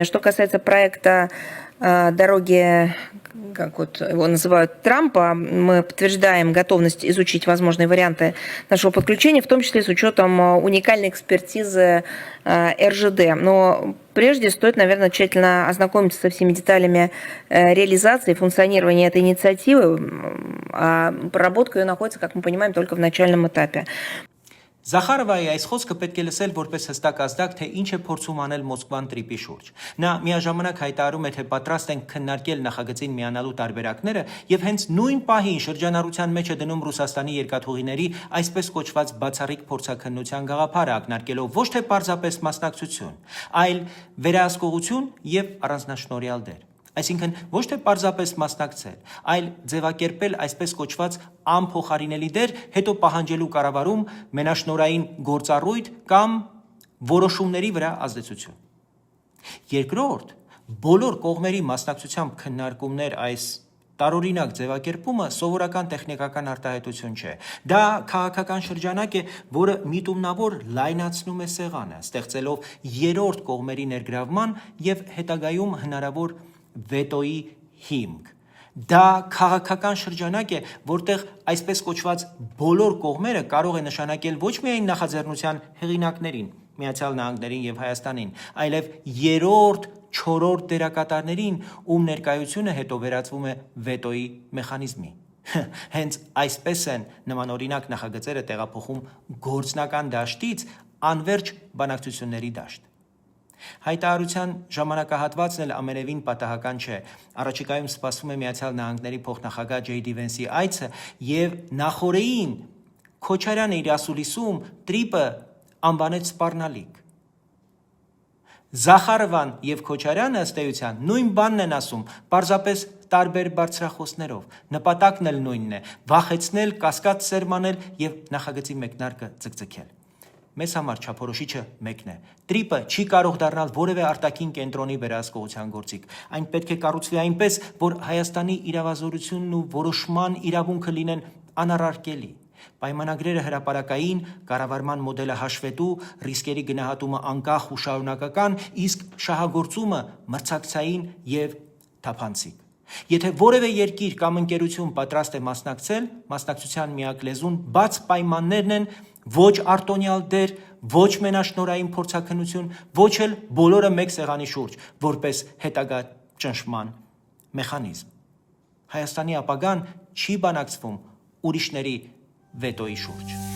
Что касается проекта дороги, как вот его называют, Трампа, мы подтверждаем готовность изучить возможные варианты нашего подключения, в том числе с учетом уникальной экспертизы РЖД. Но прежде стоит, наверное, тщательно ознакомиться со всеми деталями реализации и функционирования этой инициативы. А проработка ее находится, как мы понимаем, только в начальном этапе. Զախարովայի այս խոսքը պետք է լսել որպես հստակ ազդակ, թե ինչ է փորձում անել Մոսկվան տրիպի շուրջ։ Նա միաժամանակ հայտարարում է, թե պատրաստ են քննարկել նախագծին միանալու տարբերակները եւ հենց նույն պահին շրջանառության մեջ է դնում Ռուսաստանի երկաթուղիների այսպես կոչված բացառիկ փորձաքննության գաղափարը, ակնարկելով ոչ թե պարզապես մասնակցություն, այլ վերահսկողություն եւ առանձնաշնորհյալ դեր։ Այսինքն ոչ թե պարզապես մասնակցել, այլ ձևակերպել այսպես կոչված անփոխարինելի դեր, հետո պահանջելու կառավարում մենաշնորհային գործառույթ կամ որոշումների վրա ազդեցություն։ Երկրորդ, բոլոր կողմերի մասնակցությամբ քննարկումներ այս տարօրինակ ձևակերպումը սովորական տեխնիկական արտահայտություն չէ։ Դա քաղաքական շրջանակ է, որը միտումնավոր լայնացնում է սեղանը, ստեղծելով երրորդ կողմերի ներգրավման եւ հետագայում հնարավոր վետոյի հիմք։ Դա քաղաքական շրջանակ է, որտեղ այսպես կոչված բոլոր կողմերը կարող է նշանակել ոչ միայն նախաձեռնության հեղինակներին, Միացյալ Նահանգներին եւ Հայաստանին, այլև երրորդ, չորրորդ դերակատարներին, ում ներկայությունը հետո վերածվում է վետոյի մեխանիզմի։ Հենց այսպես են նմանօրինակ նախագծերը տեղափոխում գործնական դաշտից անվերջ բանակցությունների դաշտ։ Հայտարարության ժամանակահատվածն էլ ամենևին պատահական չէ։ Առաջիկայում սպասվում է Միացյալ Նահանգների փոխնախագահ Ջեյ Դի Վենսի այցը եւ նախորդին Քոչարյանը իր ասուլիսում տրիպը անվանեց սպառնալիք։ Զախարովան եւ Քոչարյանը ըստ էության նույն բանն են ասում, պարզապես տարբեր բարձրախոսներով։ Նպատակն էլ նույնն է՝ վախեցնել, կասկած սերմանել եւ նախագծի մեկնարկը ձգձգել։ Մեզ համար չափորոշիչը մեկն է։ Տրիպը չի կարող դառնալ որևէ արտաքին կենտրոնի վերահսկողության գործիք։ Այն պետք է կառուցվի այնպես, որ Հայաստանի իրավազորությունն ու որոշման իրավունքը լինեն անառարկելի։ Պայմանագրերը հրապարակային, կառավարման մոդելը հաշվետու, ռիսկերի գնահատումը անկախ ու շարունակական, իսկ շահագործումը մրցակցային եւ թափանցիկ։ Եթե որևէ երկիր կամ ընկերություն պատրաստ է մասնակցել, մասնակցության միակ լեզուն բաց պայմաններն են, ոչ արտոնյալ դեր, ոչ մենաշնորհային փորձաքննություն, ոչ էլ բոլորը մեկ սեղանի շուրջ, որպես հետագա ճնշման մեխանիզմ։ Հայաստանի ապագան չի բանակցվում ուրիշների վետոյի շուրջ։